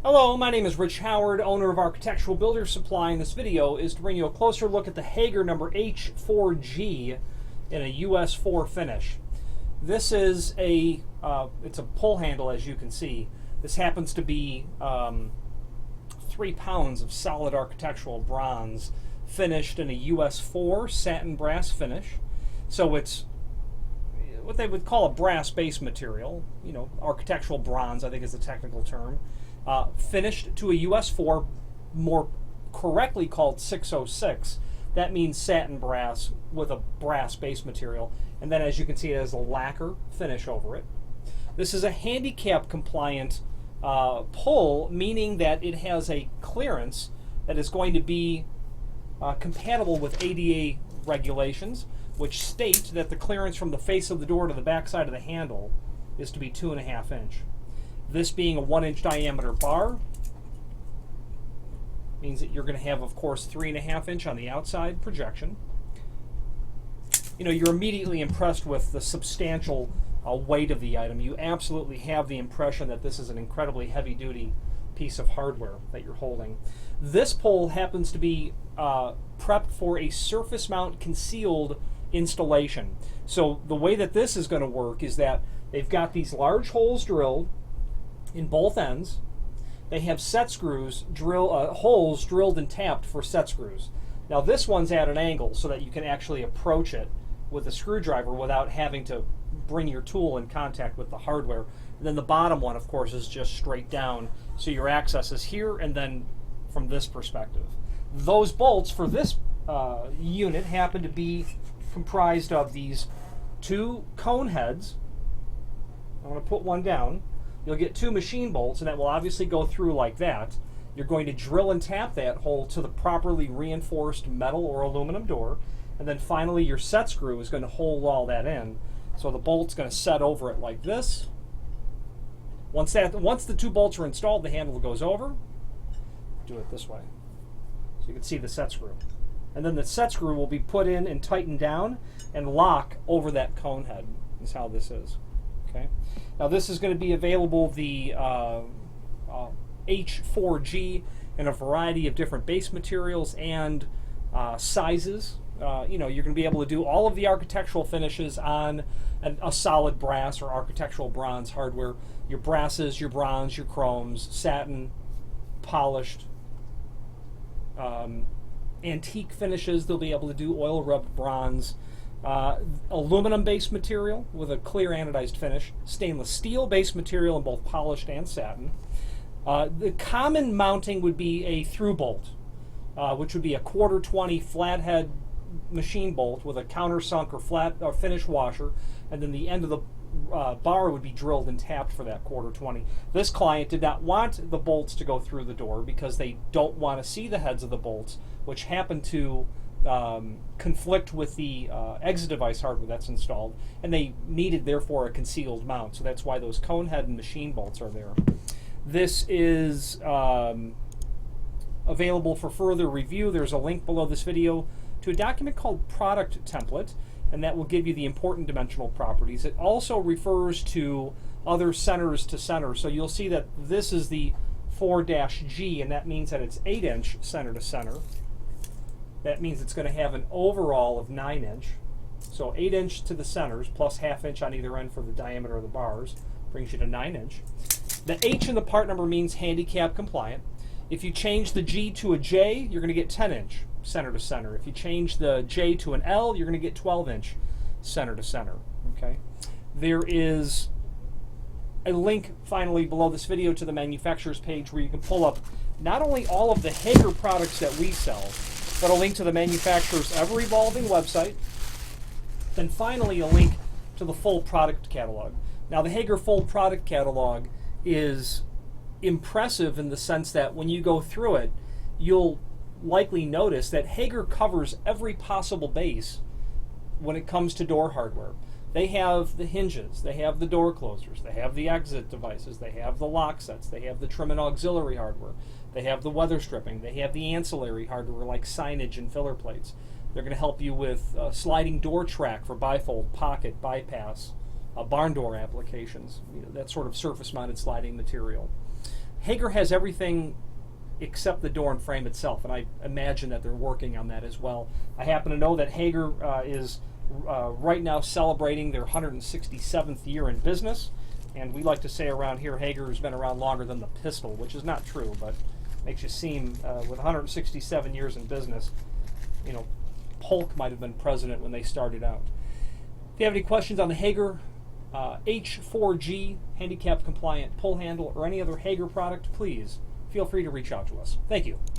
Hello, my name is Rich Howard, owner of Architectural Builder Supply, and this video is to bring you a closer look at the Hager number H4G in a US4 finish. This is it's a pull handle, as you can see. This happens to be 3 pounds of solid architectural bronze finished in a US4 satin brass finish. So it's what they would call a brass base material, architectural bronze, I think is the technical term. Finished to a US4, more correctly called 606. That means satin brass with a brass base material. And then, as you can see, it has a lacquer finish over it. This is a handicap compliant pull, meaning that it has a clearance that is going to be compatible with ADA regulations, which state that the clearance from the face of the door to the back side of the handle is to be 2.5 inch. This being a 1-inch diameter bar means that you're going to have, of course, 3.5 inch on the outside projection. You're immediately impressed with the substantial weight of the item. You absolutely have the impression that this is an incredibly heavy-duty piece of hardware that you're holding. This pole happens to be prepped for a surface mount concealed installation. So the way that this is going to work is that they've got these large holes drilled in both ends. They have set screws, holes drilled and tapped for set screws. Now this one's at an angle so that you can actually approach it with a screwdriver without having to bring your tool in contact with the hardware. And then the bottom one, of course, is just straight down, so your access is here and then from this perspective. Those bolts for this unit happen to be comprised of these 2 cone heads. I'm going to put one down. You'll get 2 machine bolts, and that will obviously go through like that. You're going to drill and tap that hole to the properly reinforced metal or aluminum door, and then finally your set screw is going to hold all that in. So the bolt's going to set over it like this. Once the 2 bolts are installed, the handle goes over. Do it this way, so you can see the set screw. And then the set screw will be put in and tightened down and lock over that cone head. Is how this is. Okay. Now this is going to be available, the H4G, in a variety of different base materials and sizes. You're going to be able to do all of the architectural finishes on a solid brass or architectural bronze hardware. Your brasses, your bronze, your chromes, satin, polished, antique finishes. They'll be able to do oil rubbed bronze. Aluminum base material with a clear anodized finish, stainless steel base material in both polished and satin. The common mounting would be a through bolt, which would be a 1/4-20 flathead machine bolt with a countersunk or flat or finish washer, and then the end of the bar would be drilled and tapped for that 1/4-20. This client did not want the bolts to go through the door because they don't want to see the heads of the bolts, which happen to conflict with the exit device hardware that's installed, and they needed therefore a concealed mount. So that's why those cone head and machine bolts are there. This is available for further review. There's a link below this video to a document called Product Template, and that will give you the important dimensional properties. It also refers to other centers to center. So you'll see that this is the 4-G, and that means that it's 8 inch center to center. That means it's going to have an overall of 9 inch. So 8 inch to the centers plus 1/2 inch on either end for the diameter of the bars brings you to 9 inch. The H in the part number means handicap compliant. If you change the G to a J, you're going to get 10 inch center to center. If you change the J to an L, you're going to get 12 inch center to center. Okay. There is a link finally below this video to the manufacturer's page where you can pull up not only all of the Hager products that we sell, but a link to the manufacturer's ever-evolving website. Then finally a link to the full product catalog. Now the Hager full product catalog is impressive in the sense that when you go through it, you'll likely notice that Hager covers every possible base when it comes to door hardware. They have the hinges, they have the door closers, they have the exit devices, they have the lock sets, they have the trim and auxiliary hardware, they have the weather stripping, they have the ancillary hardware like signage and filler plates. They're going to help you with sliding door track for bifold, pocket, bypass, barn door applications, that sort of surface mounted sliding material. Hager has everything except the door and frame itself, and I imagine that they're working on that as well. I happen to know that Hager is right now celebrating their 167th year in business, and we like to say around here Hager has been around longer than the pistol, which is not true, but makes you seem, with 167 years in business, you know, Polk might have been president when they started out. If you have any questions on the Hager H4G handicap compliant pull handle or any other Hager product, please feel free to reach out to us. Thank you.